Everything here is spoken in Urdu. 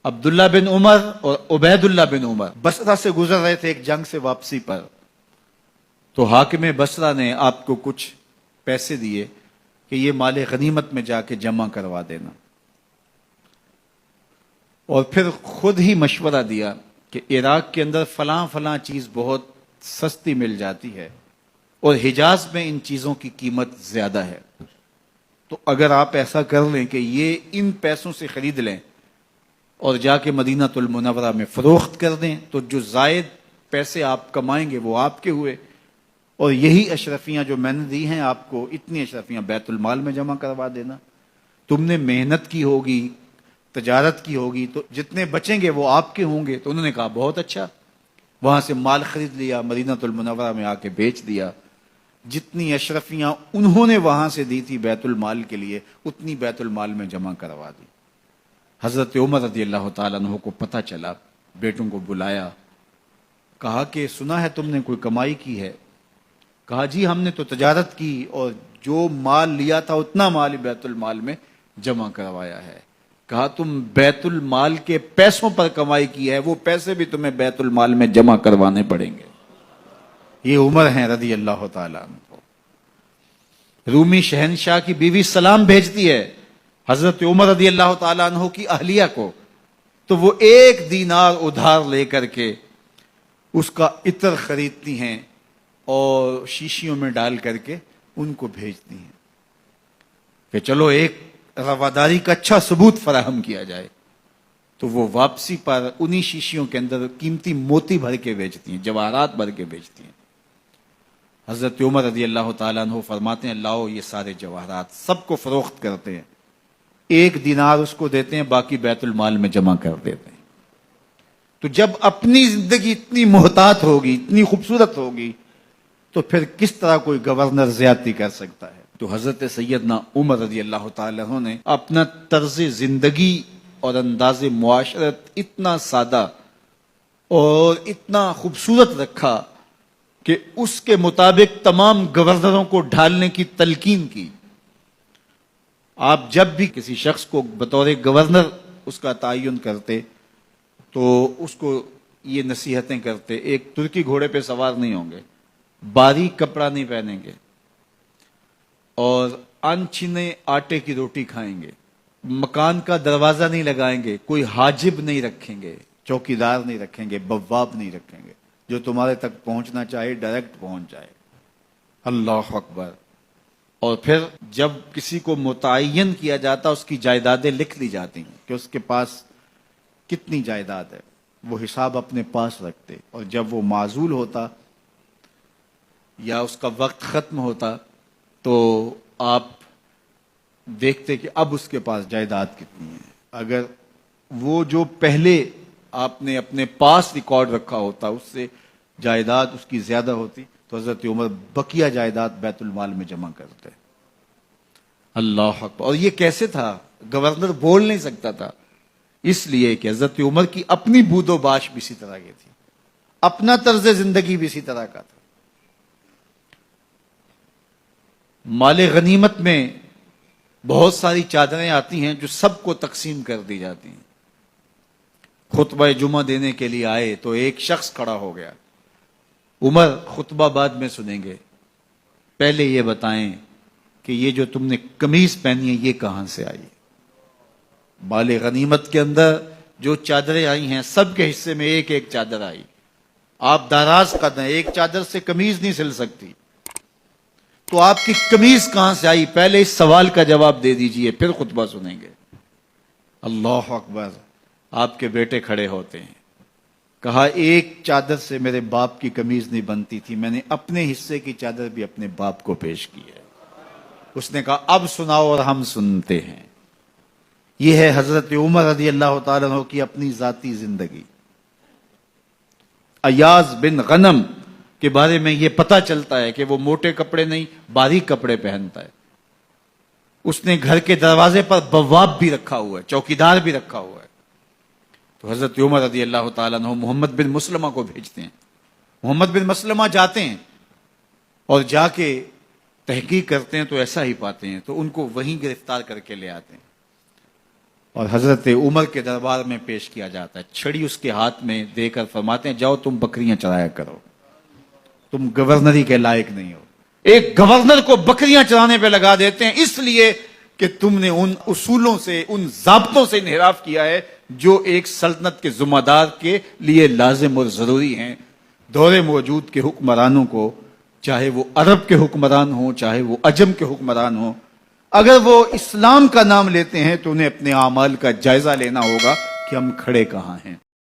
عبداللہ بن عمر اور عبید اللہ بن عمر بصرہ سے گزر رہے تھے ایک جنگ سے واپسی پر، تو حاکم بصرہ نے آپ کو کچھ پیسے دیے کہ یہ مال غنیمت میں جا کے جمع کروا دینا، اور پھر خود ہی مشورہ دیا کہ عراق کے اندر فلاں فلاں چیز بہت سستی مل جاتی ہے اور حجاز میں ان چیزوں کی قیمت زیادہ ہے، تو اگر آپ ایسا کر لیں کہ یہ ان پیسوں سے خرید لیں اور جا کے مدینہ المنورہ میں فروخت کر دیں، تو جو زائد پیسے آپ کمائیں گے وہ آپ کے ہوئے، اور یہی اشرفیاں جو میں نے دی ہیں آپ کو، اتنی اشرفیاں بیت المال میں جمع کروا دینا۔ تم نے محنت کی ہوگی، تجارت کی ہوگی، تو جتنے بچیں گے وہ آپ کے ہوں گے۔ تو انہوں نے کہا بہت اچھا، وہاں سے مال خرید لیا، مدینہ المنورہ میں آ کے بیچ دیا۔ جتنی اشرفیاں انہوں نے وہاں سے دی تھی بیت المال کے لیے، اتنی بیت المال میں جمع کروا دی۔ حضرت عمر رضی اللہ تعالیٰ عنہ کو پتہ چلا، بیٹوں کو بلایا، کہا کہ سنا ہے تم نے کوئی کمائی کی ہے؟ کہا جی ہم نے تو تجارت کی اور جو مال لیا تھا اتنا مال بیت المال میں جمع کروایا ہے۔ کہا تم بیت المال کے پیسوں پر کمائی کی ہے، وہ پیسے بھی تمہیں بیت المال میں جمع کروانے پڑیں گے۔ یہ عمر ہیں رضی اللہ تعالیٰ عنہ۔ رومی شہنشاہ کی بیوی سلام بھیجتی ہے حضرت عمر رضی اللہ تعالیٰ عنہ کی اہلیہ کو، تو وہ 1 دینار ادھار لے کر کے اس کا عطر خریدتی ہیں اور شیشیوں میں ڈال کر کے ان کو بھیجتی ہیں کہ چلو ایک رواداری کا اچھا ثبوت فراہم کیا جائے۔ تو وہ واپسی پر انہی شیشیوں کے اندر قیمتی موتی بھر کے بیچتی ہیں، جواہرات بھر کے بیچتی ہیں۔ حضرت عمر رضی اللہ تعالیٰ عنہ فرماتے ہیں لاؤ یہ سارے جواہرات، سب کو فروخت کرتے ہیں، 1 دینار اس کو دیتے ہیں، باقی بیت المال میں جمع کر دیتے ہیں۔ تو جب اپنی زندگی اتنی محتاط ہوگی، اتنی خوبصورت ہوگی، تو پھر کس طرح کوئی گورنر زیادتی کر سکتا ہے؟ تو حضرت سیدنا عمر رضی اللہ تعالیٰ عنہ نے اپنا طرز زندگی اور انداز معاشرت اتنا سادہ اور اتنا خوبصورت رکھا کہ اس کے مطابق تمام گورنروں کو ڈھالنے کی تلقین کی۔ آپ جب بھی کسی شخص کو بطور گورنر اس کا تعین کرتے تو اس کو یہ نصیحتیں کرتے، ایک ترکی گھوڑے پہ سوار نہیں ہوں گے، باریک کپڑا نہیں پہنیں گے، اور انچھنے آٹے کی روٹی کھائیں گے، مکان کا دروازہ نہیں لگائیں گے، کوئی حاجب نہیں رکھیں گے، چوکیدار نہیں رکھیں گے، بواب نہیں رکھیں گے، جو تمہارے تک پہنچنا چاہے ڈائریکٹ پہنچ جائے۔ اللہ اکبر۔ اور پھر جب کسی کو متعین کیا جاتا اس کی جائیدادیں لکھ لی جاتی ہیں کہ اس کے پاس کتنی جائیداد ہے، وہ حساب اپنے پاس رکھتے، اور جب وہ معزول ہوتا یا اس کا وقت ختم ہوتا تو آپ دیکھتے کہ اب اس کے پاس جائیداد کتنی ہے۔ اگر وہ جو پہلے آپ نے اپنے پاس ریکارڈ رکھا ہوتا اس سے جائیداد اس کی زیادہ ہوتی تو حضرت عمر بقیہ جائیداد بیت المال میں جمع کرتے۔ اللہ اکبر۔ اور یہ کیسے تھا؟ گورنر بول نہیں سکتا تھا، اس لیے کہ حضرت عمر کی اپنی بود و باش بھی اسی طرح کی تھی، اپنا طرز زندگی بھی اسی طرح کا تھا۔ مال غنیمت میں بہت ساری چادریں آتی ہیں جو سب کو تقسیم کر دی جاتی ہیں۔ خطبہ جمعہ دینے کے لیے آئے تو ایک شخص کھڑا ہو گیا، عمر خطبہ بعد میں سنیں گے، پہلے یہ بتائیں کہ یہ جو تم نے قمیض پہنی ہے یہ کہاں سے آئی؟ مال غنیمت کے اندر جو چادریں آئی ہیں سب کے حصے میں ایک ایک چادر آئی، آپ داراز قد ہیں، ایک چادر سے قمیض نہیں سل سکتی، تو آپ کی قمیض کہاں سے آئی؟ پہلے اس سوال کا جواب دے دیجئے، پھر خطبہ سنیں گے۔ اللہ اکبر۔ آپ کے بیٹے کھڑے ہوتے ہیں، کہا ایک چادر سے میرے باپ کی قمیض نہیں بنتی تھی، میں نے اپنے حصے کی چادر بھی اپنے باپ کو پیش کی ہے۔ اس نے کہا اب سناؤ، اور ہم سنتے ہیں۔ یہ ہے حضرت عمر رضی اللہ تعالیٰ عنہ کی اپنی ذاتی زندگی۔ ایاز بن غنم کے بارے میں یہ پتہ چلتا ہے کہ وہ موٹے کپڑے نہیں باریک کپڑے پہنتا ہے۔ اس نے گھر کے دروازے پر بواب بھی رکھا ہوا ہے، چوکیدار بھی رکھا ہوا ہے۔ تو حضرت عمر رضی اللہ تعالیٰ عنہ محمد بن مسلمہ کو بھیجتے ہیں، محمد بن مسلمہ جاتے ہیں اور جا کے تحقیق کرتے ہیں تو ایسا ہی پاتے ہیں، تو ان کو وہیں گرفتار کر کے لے آتے ہیں۔ اور حضرت عمر کے دربار میں پیش کیا جاتا ہے، چھڑی اس کے ہاتھ میں دے کر فرماتے ہیں جاؤ تم بکریاں چرایا کرو، تم گورنری کے لائق نہیں ہو۔ ایک گورنر کو بکریاں چرانے پہ لگا دیتے ہیں اس لیے کہ تم نے ان اصولوں سے، ان ضابطوں سے انحراف کیا ہے جو ایک سلطنت کے ذمہ دار کے لیے لازم اور ضروری ہیں۔ دور موجود کے حکمرانوں کو، چاہے وہ عرب کے حکمران ہوں چاہے وہ عجم کے حکمران ہوں، اگر وہ اسلام کا نام لیتے ہیں تو انہیں اپنے اعمال کا جائزہ لینا ہوگا کہ ہم کھڑے کہاں ہیں۔